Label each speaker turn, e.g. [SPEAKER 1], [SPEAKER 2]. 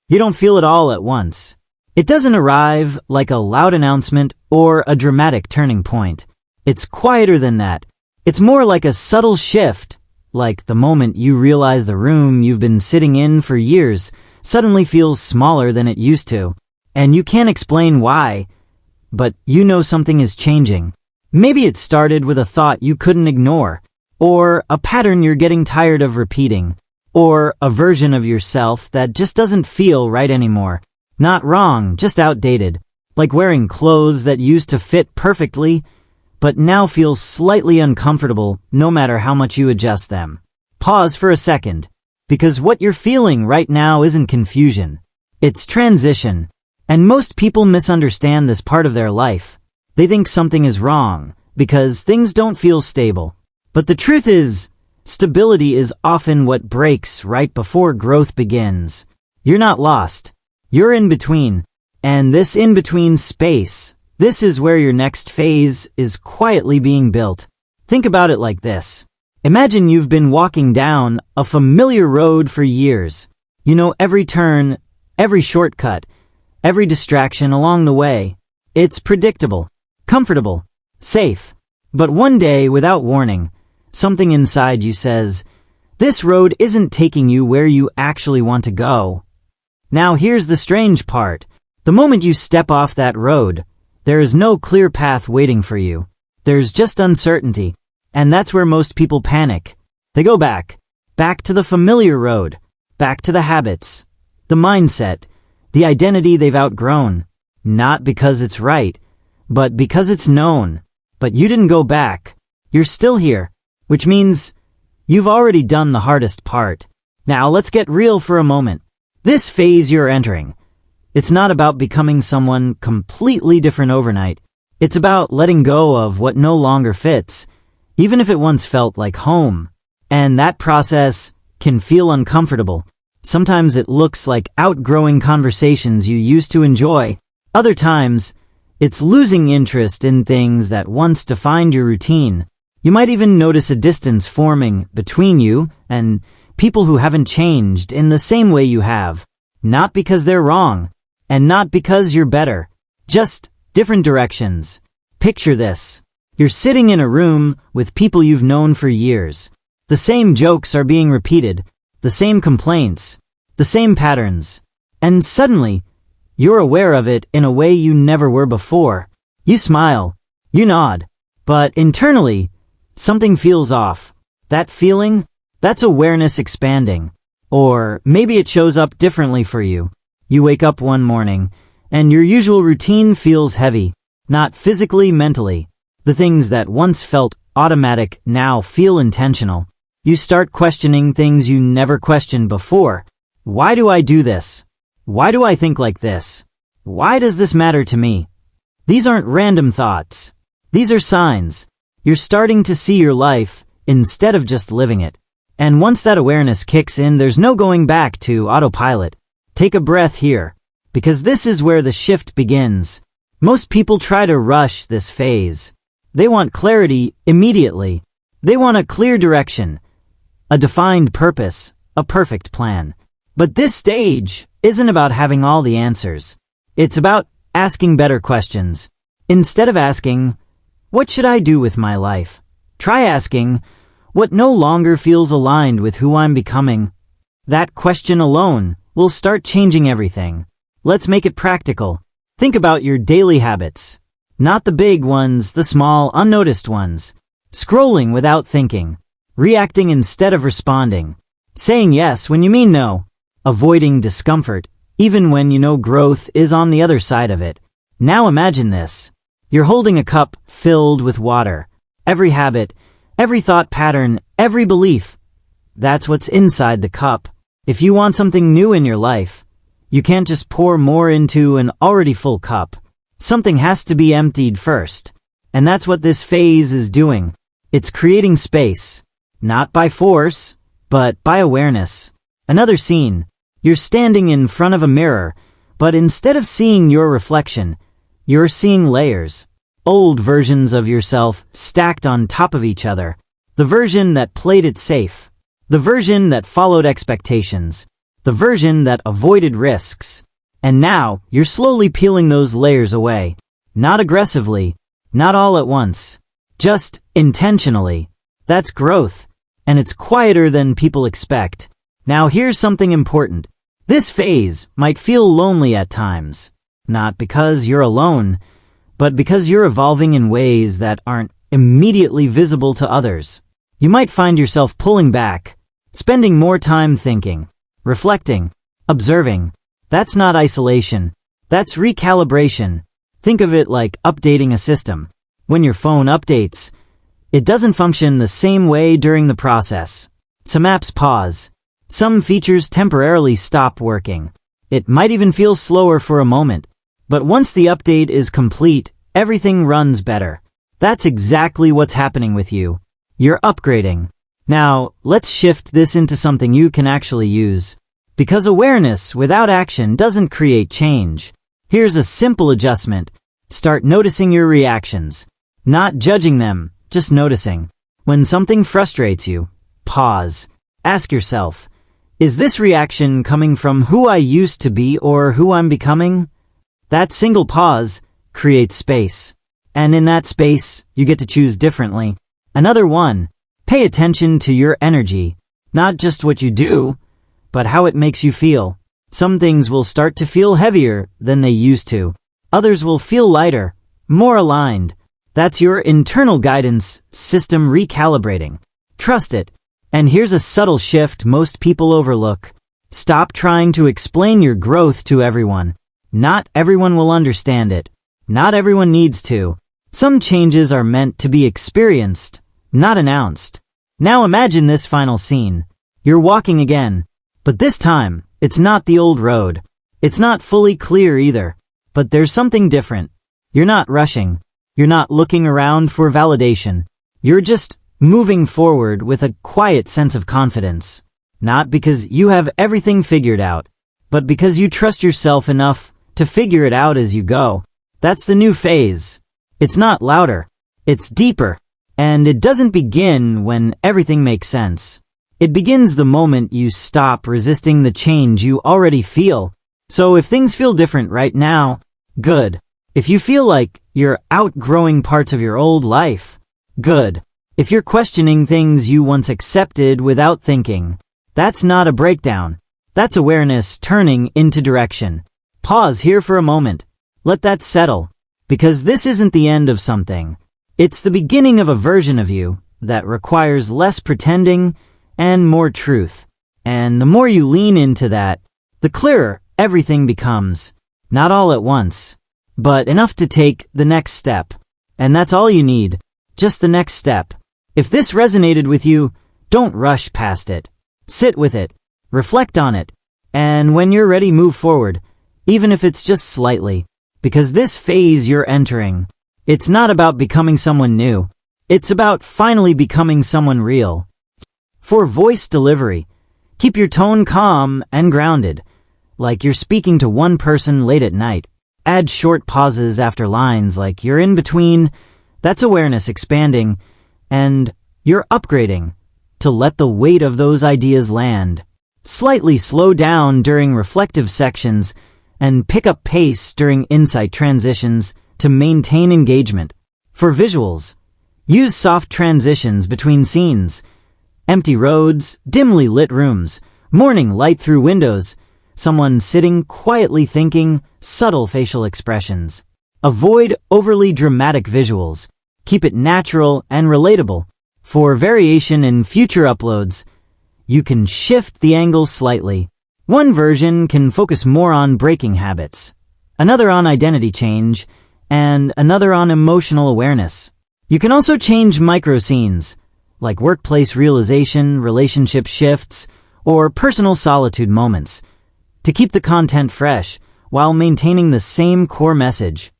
[SPEAKER 1] You don't feel it all at once. It doesn't arrive like a loud announcement or a dramatic turning point. It's quieter than that. It's more like a subtle shift, like the moment you realize the room you've been sitting in for years suddenly feels smaller than it used to, and you can't explain why, but you know something is changing. Maybe it started with a thought you couldn't ignore, or a pattern you're getting tired of repeating, or a version of yourself that just doesn't feel right anymore. Not wrong, just outdated, like wearing clothes that used to fit perfectly, but now feel slightly uncomfortable no matter how much you adjust them. Pause for a second, because what you're feeling right now isn't confusion. It's transition, and most people misunderstand this part of their life. They think something is wrong because things don't feel stable. But the truth is, stability is often what breaks right before growth begins. You're not lost. You're in between. And this in-between space, this is where your next phase is quietly being built. Think about it like this. Imagine you've been walking down a familiar road for years. You know every turn, every shortcut, every distraction along the way. It's predictable, comfortable, safe. But one day, without warning, something inside you says, this road isn't taking you where you actually want to go. Now here's the strange part. The moment you step off that road, there is no clear path waiting for you. There's just uncertainty. And that's where most people panic. They go back to the familiar road, back to the habits, the mindset, the identity they've outgrown. Not because it's right, but because it's known. But you didn't go back. You're still here, which means you've already done the hardest part. Now let's get real for a moment. This phase you're entering, it's not about becoming someone completely different overnight. It's about letting go of what no longer fits, even if it once felt like home. And that process can feel uncomfortable. Sometimes it looks like outgrowing conversations you used to enjoy. Other times, it's losing interest in things that once defined your routine. You might even notice a distance forming between you and people who haven't changed in the same way you have. Not because they're wrong, and not because you're better. Just different directions. Picture this. You're sitting in a room with people you've known for years. The same jokes are being repeated, the same complaints, the same patterns. And suddenly, you're aware of it in a way you never were before. You smile, you nod, but internally, something feels off. That feeling, that's awareness expanding. Or maybe it shows up differently for you. You wake up one morning, and your usual routine feels heavy, not physically, mentally. The things that once felt automatic now feel intentional. You start questioning things you never questioned before. Why do I do this? Why do I think like this? Why does this matter to me? These aren't random thoughts. These are signs. You're starting to see your life instead of just living it. And once that awareness kicks in, there's no going back to autopilot. Take a breath here, because this is where the shift begins. Most people try to rush this phase. They want clarity immediately. They want a clear direction, a defined purpose, a perfect plan. But this stage isn't about having all the answers. It's about asking better questions. Instead of asking, what should I do with my life? Try asking, what no longer feels aligned with who I'm becoming? That question alone will start changing everything. Let's make it practical. Think about your daily habits. Not the big ones, the small, unnoticed ones. Scrolling without thinking. Reacting instead of responding. Saying yes when you mean no. Avoiding discomfort, even when you know growth is on the other side of it. Now imagine this. You're holding a cup filled with water. Every habit, every thought pattern, every belief. That's what's inside the cup. If you want something new in your life, you can't just pour more into an already full cup. Something has to be emptied first. And that's what this phase is doing. It's creating space. Not by force, but by awareness. Another scene. You're standing in front of a mirror, but instead of seeing your reflection, you're seeing layers. Old versions of yourself stacked on top of each other. The version that played it safe. The version that followed expectations. the version that avoided risks. And now, you're slowly peeling those layers away. Not aggressively, not all at once. Just intentionally. That's growth. And it's quieter than people expect. Now here's something important. This phase might feel lonely at times. Not because you're alone, but because you're evolving in ways that aren't immediately visible to others. You might find yourself pulling back, spending more time thinking, reflecting, observing. That's not isolation. That's recalibration. Think of it like updating a system. When your phone updates, it doesn't function the same way during the process. Some apps pause. Some features temporarily stop working. It might even feel slower for a moment. But once the update is complete, everything runs better. That's exactly what's happening with you. You're upgrading. Now, let's shift this into something you can actually use. Because awareness without action doesn't create change. Here's a simple adjustment. Start noticing your reactions. Not judging them, just noticing. When something frustrates you, pause. Ask yourself, is this reaction coming from who I used to be or who I'm becoming? That single pause creates space. And in that space, you get to choose differently. Another one, pay attention to your energy. Not just what you do, but how it makes you feel. Some things will start to feel heavier than they used to. Others will feel lighter, more aligned. That's your internal guidance system recalibrating. Trust it. And here's a subtle shift most people overlook. Stop trying to explain your growth to everyone. Not everyone will understand it. Not everyone needs to. Some changes are meant to be experienced, not announced. Now imagine this final scene. You're walking again. But this time, it's not the old road. It's not fully clear either. But there's something different. You're not rushing. You're not looking around for validation. You're just moving forward with a quiet sense of confidence. Not because you have everything figured out, but because you trust yourself enough to figure it out as you go. That's the new phase. It's not louder. It's deeper. And it doesn't begin when everything makes sense. It begins the moment you stop resisting the change you already feel. So if things feel different right now, good. If you feel like you're outgrowing parts of your old life, good. If you're questioning things you once accepted without thinking, that's not a breakdown. That's awareness turning into direction. Pause here for a moment. Let that settle. Because this isn't the end of something. It's the beginning of a version of you that requires less pretending and more truth. And the more you lean into that, the clearer everything becomes. Not all at once, but enough to take the next step. And that's all you need. Just the next step. If this resonated with you, don't rush past it. Sit with it. Reflect on it. And when you're ready, move forward, even if it's just slightly. Because this phase you're entering, it's not about becoming someone new. It's about finally becoming someone real. For voice delivery, keep your tone calm and grounded, like you're speaking to one person late at night. Add short pauses after lines like you're in between. That's awareness expanding, and you're upgrading to let the weight of those ideas land. Slightly slow down during reflective sections and pick up pace during insight transitions to maintain engagement. For visuals, use soft transitions between scenes. Empty roads, dimly lit rooms, morning light through windows, someone sitting quietly thinking, subtle facial expressions. Avoid overly dramatic visuals. Keep it natural and relatable. For variation in future uploads, you can shift the angle slightly. One version can focus more on breaking habits, another on identity change, and another on emotional awareness. You can also change micro scenes, like workplace realization, relationship shifts, or personal solitude moments, to keep the content fresh while maintaining the same core message.